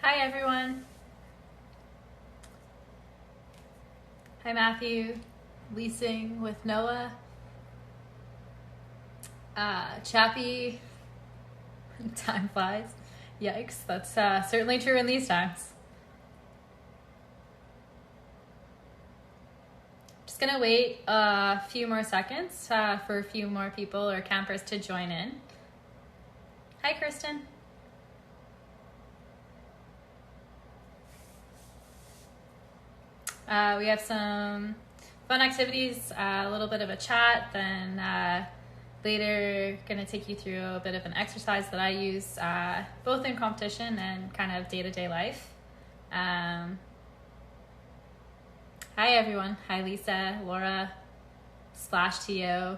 Hi everyone. Hi Matthew, leasing with Noah, Chappie, time flies. Yikes, that's certainly true in these times. Just gonna wait a few more seconds for a few more people or campers to join in. Hi Kristen. We have some fun activities, a little bit of a chat, then later going to take you through a bit of an exercise that I use both in competition and kind of day-to-day life. Hi everyone. Hi Lisa, Laura, /TO.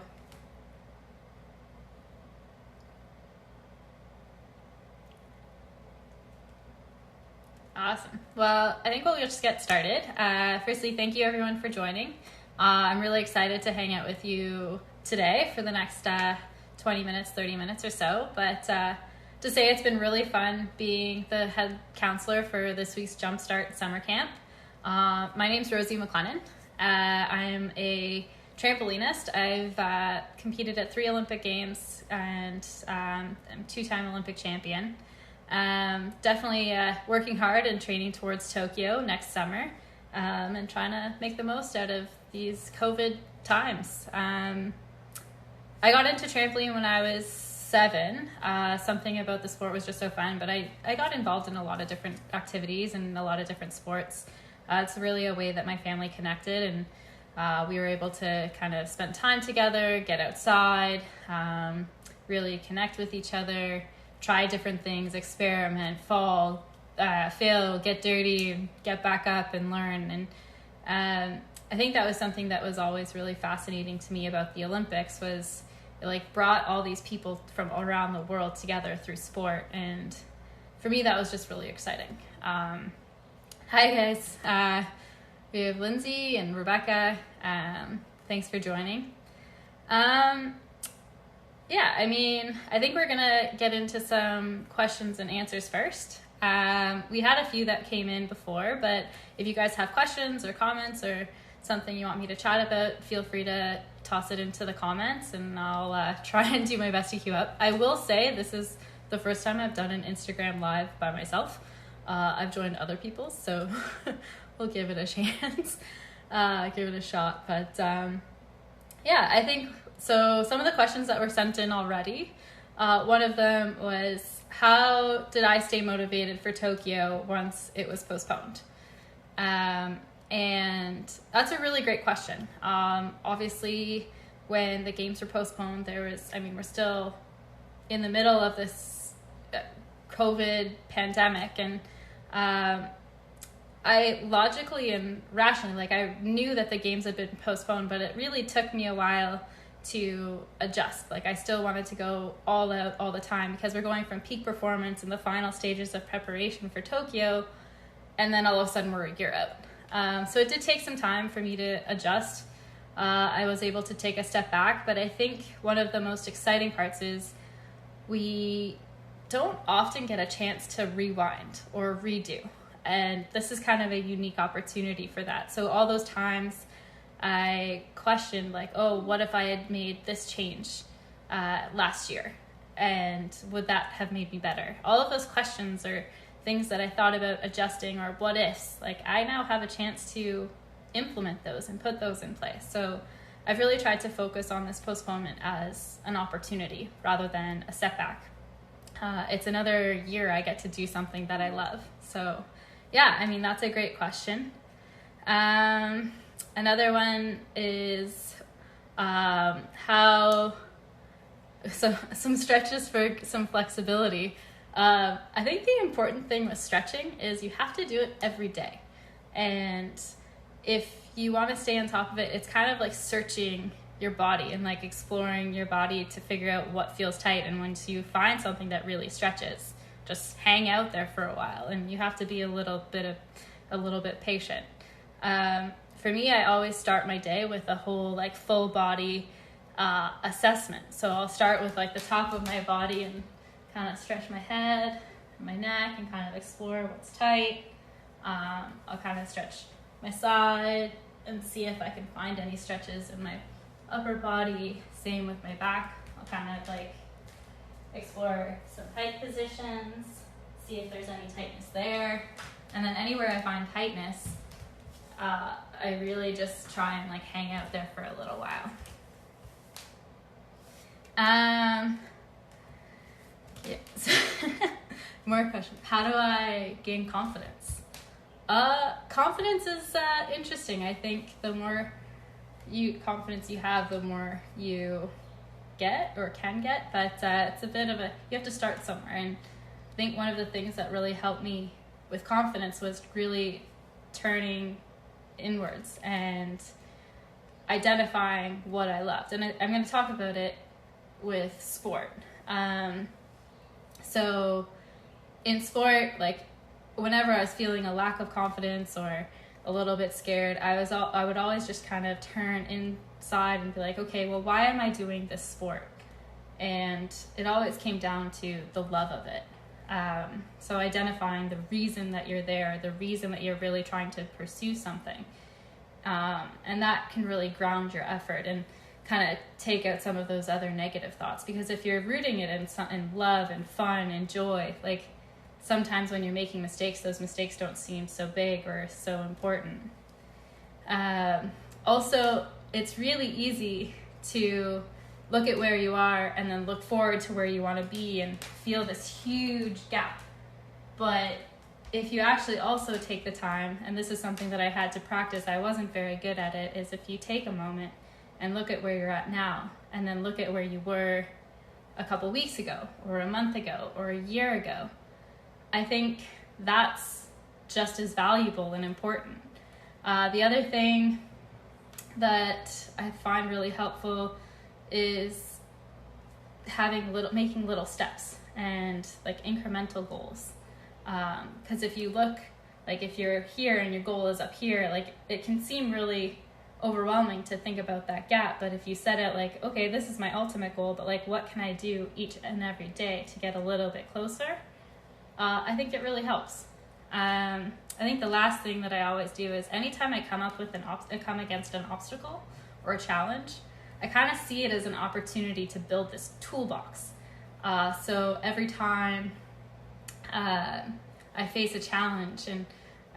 Awesome. Well, I think we'll just get started. Firstly, thank you everyone for joining. I'm really excited to hang out with you today for the next 20 minutes, 30 minutes or so. But to say it's been really fun being the head counselor for this week's Jumpstart Summer Camp. My name's Rosie McLennan. I'm a trampolinist. I've competed at 3 Olympic Games and I'm a 2-time Olympic champion. Definitely working hard and training towards Tokyo next summer and trying to make the most out of these COVID times. I got into trampoline when I was 7. Something about the sport was just so fun, but I got involved in a lot of different activities and a lot of different sports. It's really a way that my family connected, and we were able to kind of spend time together, get outside, really connect with each other, try different things, experiment, fall, fail, get dirty, get back up and learn. And I think that was something that was always really fascinating to me about the Olympics was it brought all these people from around the world together through sport. And for me, that was just really exciting. Hi guys. We have Lindsay and Rebecca. Thanks for joining. Yeah, I think we're going to get into some questions and answers first. We had a few that came in before, but if you guys have questions or comments or something you want me to chat about, feel free to toss it into the comments and I'll try and do my best to queue up. I will say this is the first time I've done an Instagram live by myself. I've joined other people's, so we'll give it a chance, give it a shot. But yeah, I think... So some of the questions that were sent in already, one of them was, how did I stay motivated for Tokyo once it was postponed? And that's a really great question. Obviously, when the games were postponed, we're still in the middle of this COVID pandemic. And I logically and rationally, I knew that the games had been postponed, but it really took me a while to adjust. I still wanted to go all out all the time because we're going from peak performance in the final stages of preparation for Tokyo, and then all of a sudden we're a year out. So it did take some time for me to adjust. I was able to take a step back, but I think one of the most exciting parts is we don't often get a chance to rewind or redo, and this is kind of a unique opportunity for that. So all those times I questioned, what if I had made this change last year? And would that have made me better? All of those questions are things that I thought about adjusting or what ifs. I now have a chance to implement those and put those in place. So I've really tried to focus on this postponement as an opportunity rather than a setback. It's another year I get to do something that I love. So yeah, that's a great question. Another one is some stretches for some flexibility. I think the important thing with stretching is you have to do it every day. And if you want to stay on top of it, it's kind of like searching your body and exploring your body to figure out what feels tight. And once you find something that really stretches, just hang out there for a while. And you have to be a little bit patient. For me, I always start my day with a whole full body assessment. So I'll start with the top of my body and kind of stretch my head my neck and kind of explore what's tight. I'll kind of stretch my side and see if I can find any stretches in my upper body. Same with my back. I'll kind of like explore some tight positions, see if there's any tightness there. And then anywhere I find tightness, I really just try and like hang out there for a little while. Yeah. More questions. How do I gain confidence? Confidence is interesting. I think the more confidence you have, the more you get or can get. But it's a bit of you have to start somewhere. And I think one of the things that really helped me with confidence was really turning inwards and identifying what I loved. And I'm going to talk about it with sport. So in sport, like whenever I was feeling a lack of confidence or a little bit scared, I would always just kind of turn inside and be like, okay, well, why am I doing this sport? And it always came down to the love of it. So identifying the reason that you're there, the reason that you're really trying to pursue something. And that can really ground your effort and kind of take out some of those other negative thoughts. Because if you're rooting it in love and fun and joy, like sometimes when you're making mistakes, those mistakes don't seem so big or so important. Also, it's really easy to look at where you are and then look forward to where you want to be and feel this huge gap. But if you actually also take the time, and this is something that I had to practice, I wasn't very good at it, is if you take a moment and look at where you're at now, and then look at where you were a couple weeks ago, or a month ago, or a year ago, I think that's just as valuable and important. The other thing that I find really helpful is making little steps and like incremental goals. Because if you look, like if you're here and your goal is up here, like it can seem really overwhelming to think about that gap. But if you set it like, okay, this is my ultimate goal, but like what can I do each and every day to get a little bit closer? I think it really helps. I think the last thing that I always do is anytime I come up with come against an obstacle or a challenge, I kind of see it as an opportunity to build this toolbox. So every time I face a challenge and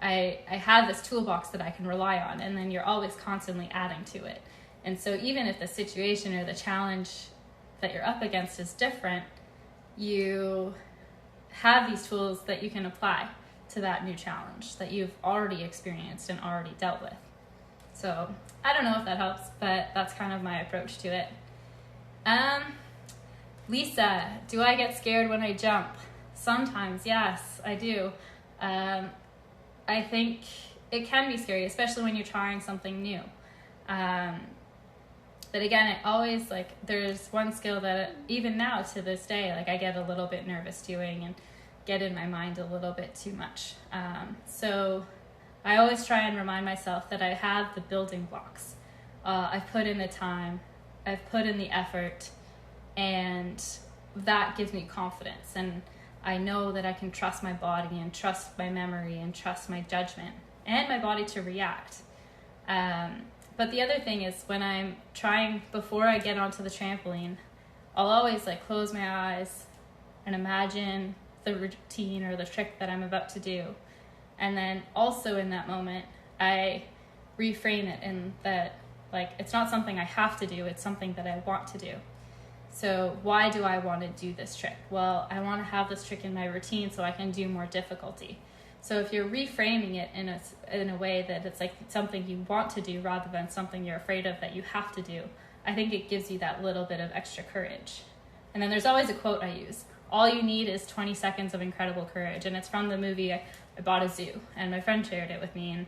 I have this toolbox that I can rely on, and then you're always constantly adding to it. And so even if the situation or the challenge that you're up against is different, you have these tools that you can apply to that new challenge that you've already experienced and already dealt with. So I don't know if that helps, but that's kind of my approach to it. Lisa, do I get scared when I jump? Sometimes, yes, I do. I think it can be scary, especially when you're trying something new. But again, it always, like, there's one skill that even now to this day, like I get a little bit nervous doing and get in my mind a little bit too much. So I always try and remind myself that I have the building blocks. I've put in the time, I've put in the effort, and that gives me confidence. And I know that I can trust my body and trust my memory and trust my judgment and my body to react. But the other thing is when I'm trying, before I get onto the trampoline, I'll always like close my eyes and imagine the routine or the trick that I'm about to do. And then also in that moment, I reframe it in that, like, it's not something I have to do, it's something that I want to do. So why do I want to do this trick? Well, I want to have this trick in my routine so I can do more difficulty. So if you're reframing it in a way that it's like something you want to do rather than something you're afraid of that you have to do, I think it gives you that little bit of extra courage. And then there's always a quote I use. All you need is 20 seconds of incredible courage. And it's from the movie I Bought a Zoo. And my friend shared it with me. And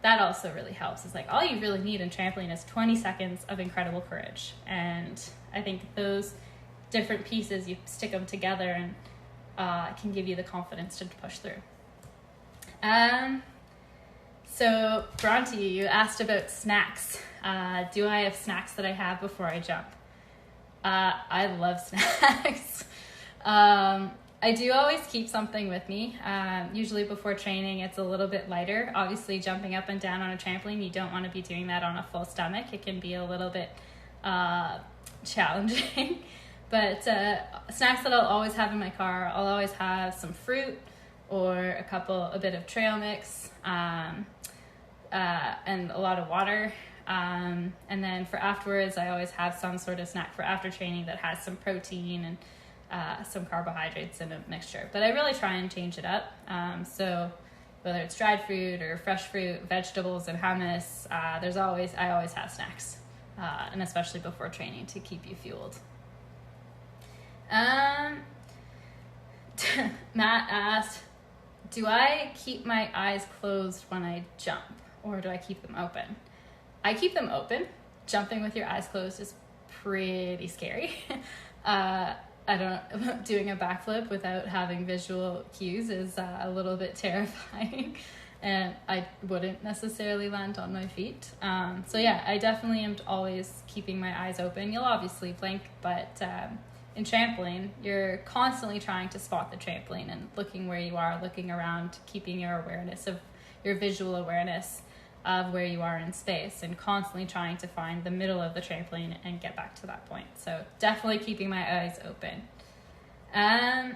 that also really helps. It's like all you really need in trampoline is 20 seconds of incredible courage. And I think those different pieces, you stick them together and can give you the confidence to push through. So Bronte, you asked about snacks. Do I have snacks that I have before I jump? I love snacks. I I do always keep something with me. Usually before training, it's a little bit lighter. Obviously, jumping up and down on a trampoline, you don't want to be doing that on a full stomach. It can be a little bit challenging. But snacks that I'll always have in my car, I'll always have some fruit or a bit of trail mix, and a lot of water. And then for afterwards, I always have some sort of snack for after training that has some protein and some carbohydrates in a mixture. But I really try and change it up. So whether it's dried fruit or fresh fruit, vegetables and hummus, I always have snacks, and especially before training to keep you fueled. Matt asked, do I keep my eyes closed when I jump, or do I keep them open? I keep them open. Jumping with your eyes closed is pretty scary. Doing a backflip without having visual cues is a little bit terrifying, and I wouldn't necessarily land on my feet. So yeah, I definitely am always keeping my eyes open. You'll obviously blink, but in trampoline, you're constantly trying to spot the trampoline and looking where you are, looking around, keeping your visual awareness of where you are in space, and constantly trying to find the middle of the trampoline and get back to that point. So definitely keeping my eyes open. I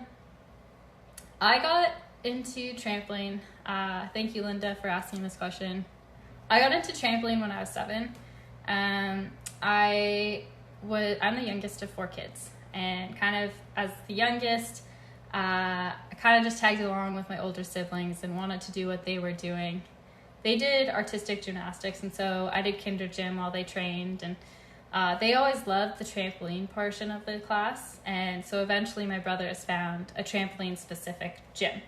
got into trampoline. Thank you, Linda, for asking this question. I got into trampoline when I was 7. I'm the youngest of 4 kids, and kind of as the youngest, I kind of just tagged along with my older siblings and wanted to do what they were doing. They did artistic gymnastics, and so I did kinder gym while they trained, and they always loved the trampoline portion of the class, and so eventually my brothers found a trampoline-specific gym.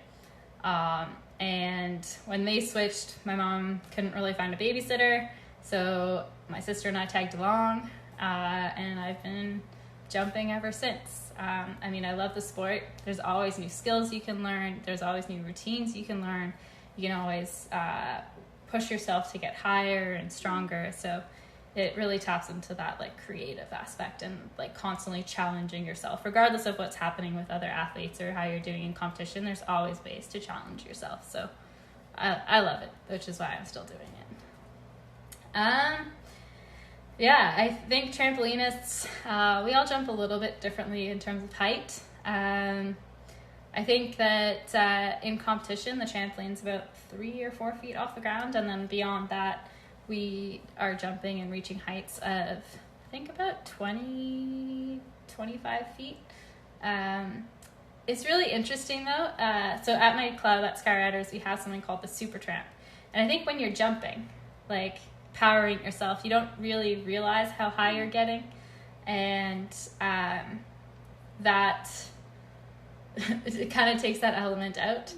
And when they switched, my mom couldn't really find a babysitter, so my sister and I tagged along, and I've been jumping ever since. I love the sport. There's always new skills you can learn. There's always new routines you can learn. You can always push yourself to get higher and stronger. So it really taps into that like creative aspect and like constantly challenging yourself, regardless of what's happening with other athletes or how you're doing in competition. There's always ways to challenge yourself. So I love it, which is why I'm still doing it. Yeah, I think trampolinists, we all jump a little bit differently in terms of height. I think that in competition, the trampoline's about 3 or 4 feet off the ground, and then beyond that, we are jumping and reaching heights of, I think, about 20, 25 feet. It's really interesting, though. So at my club at Skyriders, we have something called the Super Tramp. And I think when you're jumping, like powering yourself, you don't really realize how high you're getting. And that it kind of takes that element out.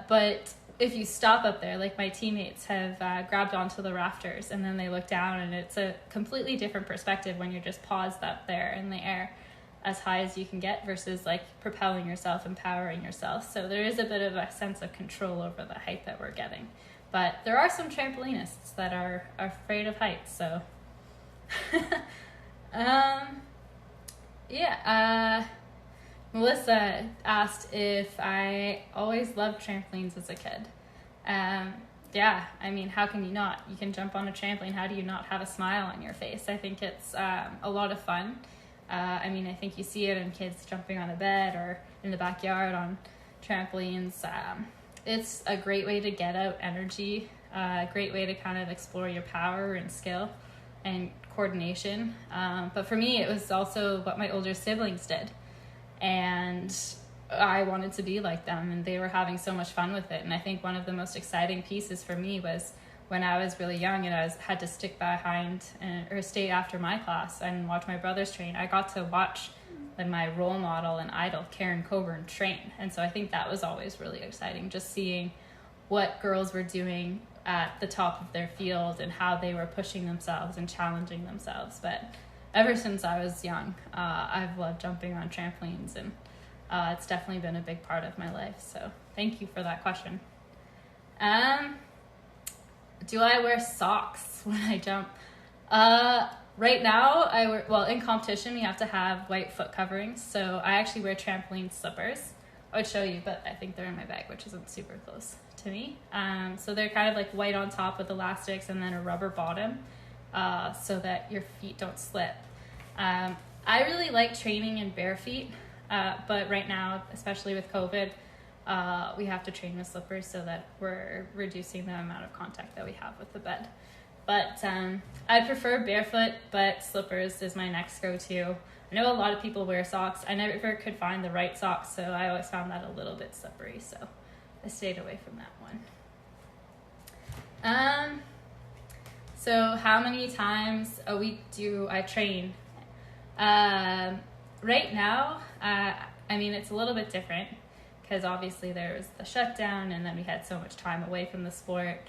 But if you stop up there, like my teammates have grabbed onto the rafters and then they look down, and it's a completely different perspective when you're just paused up there in the air as high as you can get versus like propelling yourself and powering yourself. So there is a bit of a sense of control over the height that we're getting. But there are some trampolinists that are afraid of heights, so Melissa asked if I always loved trampolines as a kid. Yeah, I mean, how can you not? You can jump on a trampoline. How do you not have a smile on your face? I think it's a lot of fun. I think you see it in kids jumping on a bed or in the backyard on trampolines. It's a great way to get out energy, a great way to kind of explore your power and skill and coordination. But for me, it was also what my older siblings did. And I wanted to be like them, and they were having so much fun with it. And I think one of the most exciting pieces for me was when I was really young and I had to stick behind or stay after my class and watch my brothers train. I got to watch my role model and idol, Karen Coburn, train. And so I think that was always really exciting, just seeing what girls were doing at the top of their field and how they were pushing themselves and challenging themselves. But ever since I was young, I've loved jumping on trampolines, and it's definitely been a big part of my life. So thank you for that question. Do I wear socks when I jump? Right now, in competition, we have to have white foot coverings. So I actually wear trampoline slippers. I would show you, but I think they're in my bag, which isn't super close to me. So they're kind of like white on top with elastics and then a rubber bottom, so that your feet don't slip. I really like training in bare feet, but right now, especially with COVID, we have to train with slippers so that we're reducing the amount of contact that we have with the bed. But I prefer barefoot, but slippers is my next go-to. I know a lot of people wear socks. I never could find the right socks, so I always found that a little bit slippery, so I stayed away from that one. So how many times a week do I train? Right now, I mean, it's a little bit different because obviously there was the shutdown and then we had so much time away from the sport,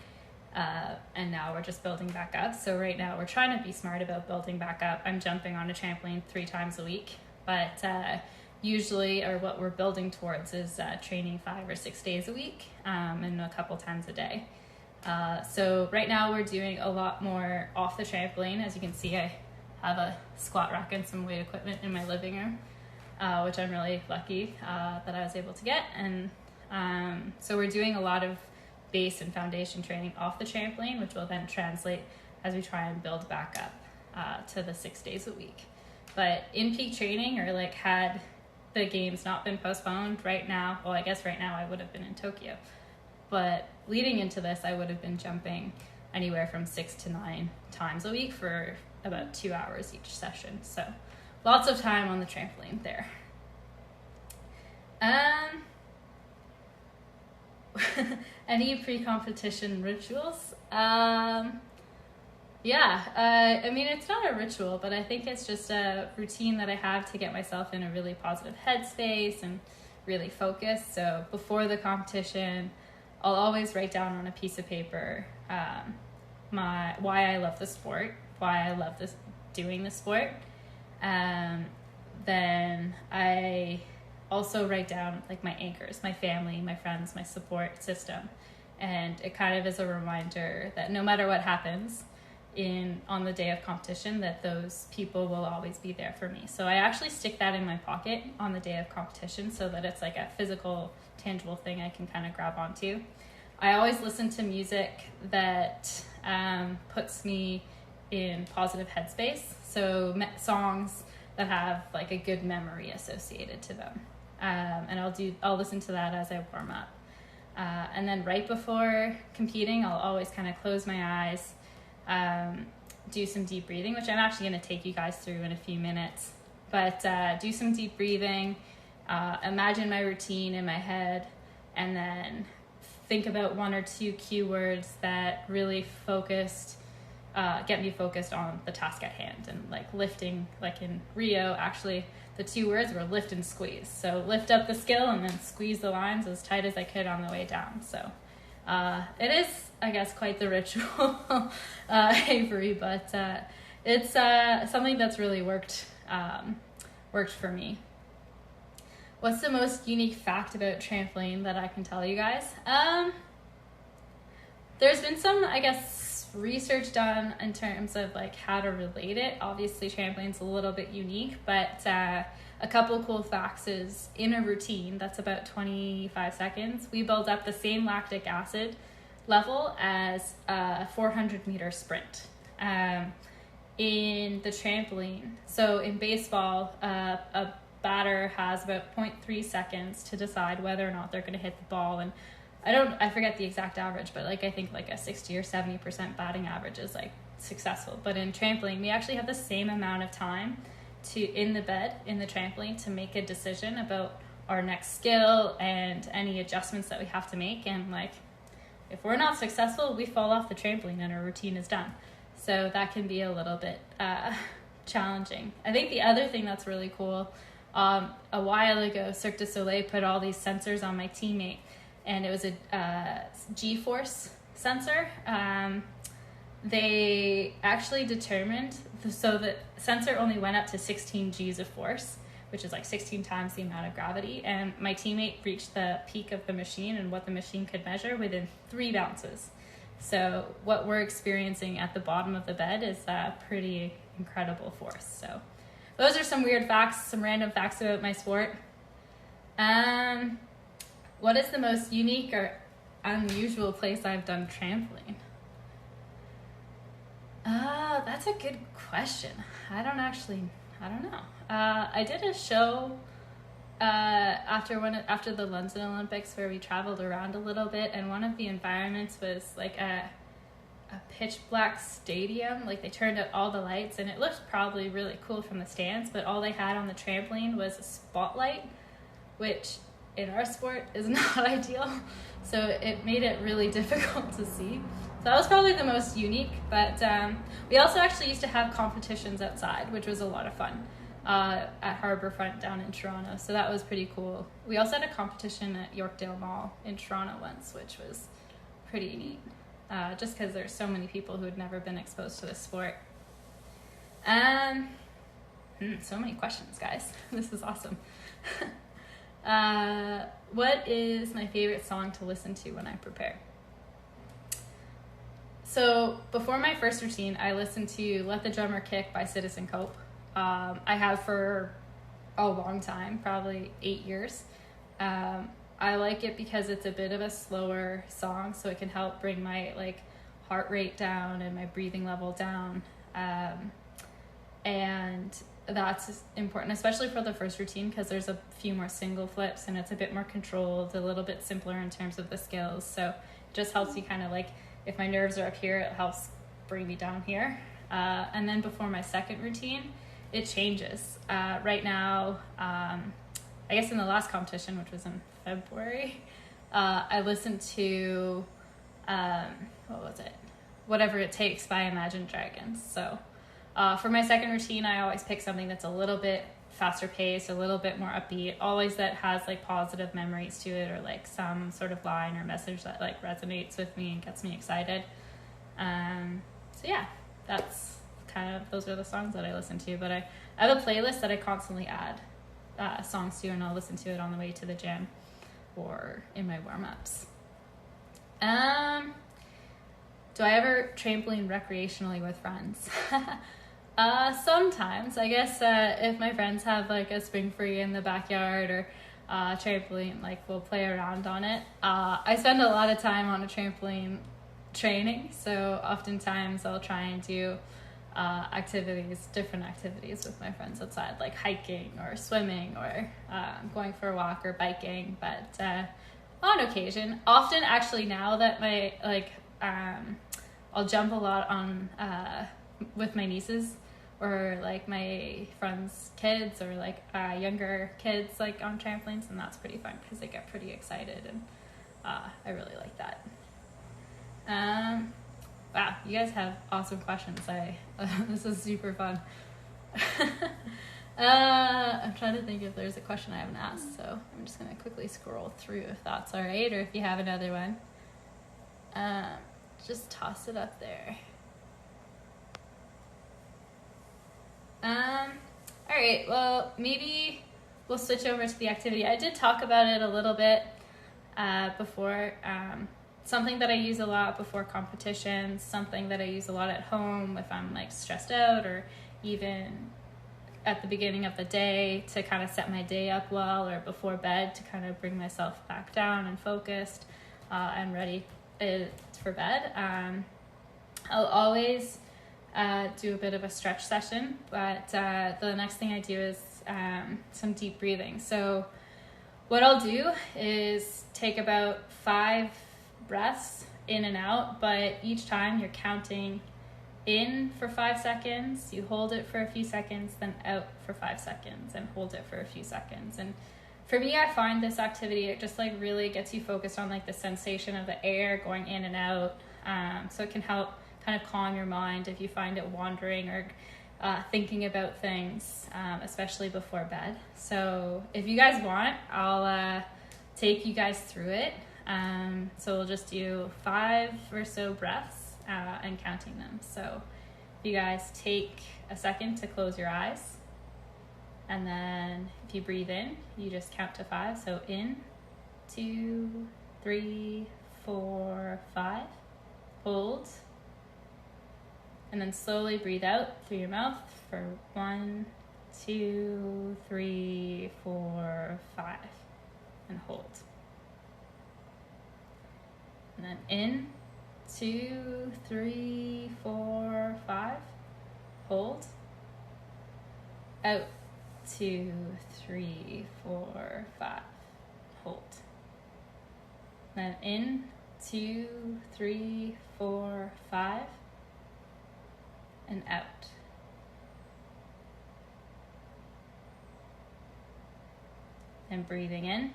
and now we're just building back up. So right now we're trying to be smart about building back up. I'm jumping on a trampoline 3 times a week, but usually, or what we're building towards is training 5 or 6 days a week, and a couple times a day. So right now we're doing a lot more off the trampoline. As you can see, I have a squat rack and some weight equipment in my living room, which I'm really lucky that I was able to get. And so we're doing a lot of base and foundation training off the trampoline, which will then translate as we try and build back up to the 6 days a week. But in peak training, or like had the games not been postponed right now, well, I guess right now I would have been in Tokyo, but leading into this, I would have been jumping anywhere from 6 to 9 times a week for about 2 hours each session. So lots of time on the trampoline there. Any pre-competition rituals? I mean, it's not a ritual, but I think it's just a routine that I have to get myself in a really positive headspace and really focused. So before the competition, I'll always write down on a piece of paper why I love the sport, why I love doing the sport. Then I also write down like my anchors, my family, my friends, my support system. And it kind of is a reminder that no matter what happens on the day of competition, that those people will always be there for me. So I actually stick that in my pocket on the day of competition so that it's like a physical, tangible thing I can kind of grab onto. I always listen to music that puts me in positive headspace. So songs that have like a good memory associated to them. And I'll listen to that as I warm up. And then right before competing, I'll always kind of close my eyes, do some deep breathing, which I'm actually going to take you guys through in a few minutes. But do some deep breathing, imagine my routine in my head, and then think about 1 or 2 keywords that really get me focused on the task at hand. And like lifting, like in Rio, actually the 2 words were lift and squeeze. So lift up the skill and then squeeze the lines as tight as I could on the way down. So it is, I guess, quite the ritual, Avery, but it's something that's really worked for me. What's the most unique fact about trampoline that I can tell you guys? There's been some, I guess, research done in terms of like how to relate it. Obviously trampoline's a little bit unique, but a couple cool facts is in a routine that's about 25 seconds, we build up the same lactic acid level as a 400-meter sprint. In the trampoline, so in baseball, a batter has about 0.3 seconds to decide whether or not they're going to hit the ball, and I forget the exact average, but like I think like a 60 or 70% batting average is like successful. But in trampoline, we actually have the same amount of time in the trampoline to make a decision about our next skill and any adjustments that we have to make. And like, if we're not successful, we fall off the trampoline and our routine is done. So that can be a little bit challenging. I think the other thing that's really cool, a while ago, Cirque du Soleil put all these sensors on my teammate, and it was a G-force sensor. They actually determined, so the sensor only went up to 16 G's of force, which is like 16 times the amount of gravity, and my teammate reached the peak of the machine and what the machine could measure within 3 bounces. So what we're experiencing at the bottom of the bed is a pretty incredible force. So those are some weird facts, some random facts about my sport. What is the most unique or unusual place I've done trampoline? That's a good question. I don't know. I did a show after the London Olympics where we traveled around a little bit, and one of the environments was like a pitch black stadium. Like they turned out all the lights, and it looked probably really cool from the stands, but all they had on the trampoline was a spotlight, which in our sport is not ideal. So it made it really difficult to see. So that was probably the most unique, but we also actually used to have competitions outside, which was a lot of fun at Harbourfront down in Toronto. So that was pretty cool. We also had a competition at Yorkdale Mall in Toronto once, which was pretty neat, just because there's so many people who had never been exposed to this sport. So many questions, guys. This is awesome. What is my favorite song to listen to when I prepare? So before my first routine, I listened to Let the Drummer Kick by Citizen Cope. I have for a long time, probably 8 years. I like it because it's a bit of a slower song, so it can help bring my heart rate down and my breathing level down. And that's important, especially for the first routine, because there's a few more single flips and it's a bit more controlled, a little bit simpler in terms of the skills. So it just helps you kind of if my nerves are up here, it helps bring me down here. And then before my second routine, it changes. Right now, I guess in the last competition, which was in February, I listened to, what was it? Whatever It Takes by Imagine Dragons. So for my second routine, I always pick something that's a little bit faster paced, a little bit more upbeat, always that has positive memories to it, or some sort of line or message that resonates with me and gets me excited. So yeah, that's those are the songs that I listen to. But I have a playlist that I constantly add songs to, and I'll listen to it on the way to the gym or in my warm-ups. Do I ever trampoline recreationally with friends? Sometimes. I guess if my friends have a swing free in the backyard or trampoline, we'll play around on it. I spend a lot of time on a trampoline training, so oftentimes I'll try and do different activities with my friends outside, like hiking or swimming or going for a walk or biking. But on occasion, often actually now that my I'll jump a lot on with my nieces or my friends' kids or younger kids on trampolines, and that's pretty fun because they get pretty excited, and I really like that. Wow, you guys have awesome questions. This is super fun. I'm trying to think if there's a question I haven't asked, so I'm just gonna quickly scroll through if that's all right, or if you have another one. Just toss it up there. All right, well, maybe we'll switch over to the activity. I did talk about it a little bit before. Something that I use a lot before competitions, something that I use a lot at home if I'm stressed out, or even at the beginning of the day to kind of set my day up well, or before bed to kind of bring myself back down and focused and ready for bed. I'll always do a bit of a stretch session, but the next thing I do is some deep breathing. So what I'll do is take about 5 breaths in and out, but each time you're counting in for 5 seconds, you hold it for a few seconds, then out for 5 seconds and hold it for a few seconds. And for me, I find this activity, it just really gets you focused on the sensation of the air going in and out. So it can help kind of calm your mind if you find it wandering or thinking about things, especially before bed. So if you guys want, I'll take you guys through it. So we'll just do 5 or so breaths and counting them. So you guys take a second to close your eyes. And then if you breathe in, you just count to 5. So in, 2, 3, 4, 5. Hold. And then slowly breathe out through your mouth for 1, 2, 3, 4, 5. And hold. then in, 2, 3, 4, 5, hold, out, 2, 3, 4, 5, hold, then in, 2, 3, 4, 5, and out. And breathing in.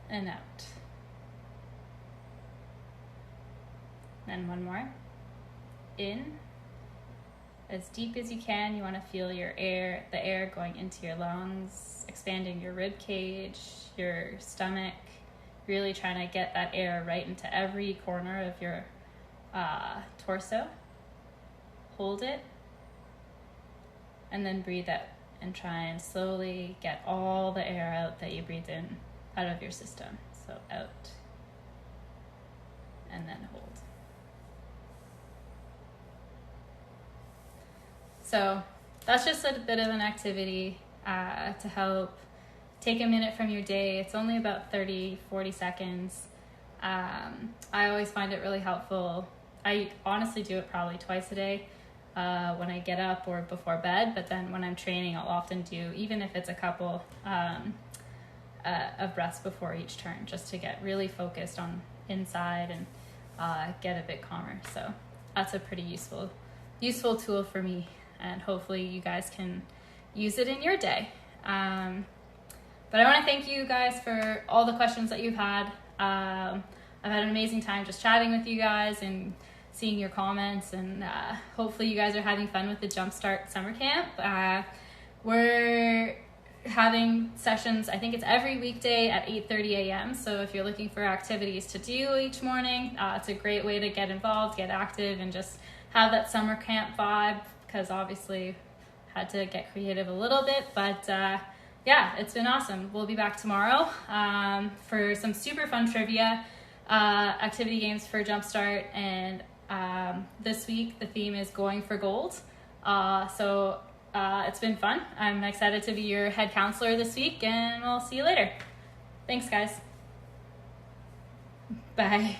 And out. Then one more. In. As deep as you can, you want to feel the air going into your lungs, expanding your rib cage, your stomach, really trying to get that air right into every corner of your torso. Hold it. And then breathe out and try and slowly get all the air out that you breathed in out of your system. So out and then hold. So that's just a bit of an activity to help take a minute from your day. It's only about 30-40 seconds. I always find it really helpful. I honestly do it probably twice a day. When I get up or before bed, but then when I'm training, I'll often do, even if it's a couple of breaths before each turn, just to get really focused on inside and get a bit calmer. So that's a pretty useful tool for me, and hopefully you guys can use it in your day. But I want to thank you guys for all the questions that you've had. I've had an amazing time just chatting with you guys and seeing your comments, and hopefully you guys are having fun with the Jumpstart Summer Camp. We're having sessions, I think it's every weekday at 8:30 a.m. So if you're looking for activities to do each morning, it's a great way to get involved, get active, and just have that summer camp vibe, because obviously had to get creative a little bit, but yeah, it's been awesome. We'll be back tomorrow for some super fun trivia, activity games for Jumpstart, and this week the theme is going for gold. So it's been fun. I'm excited to be your head counselor this week, and we'll see you later. Thanks, guys. Bye.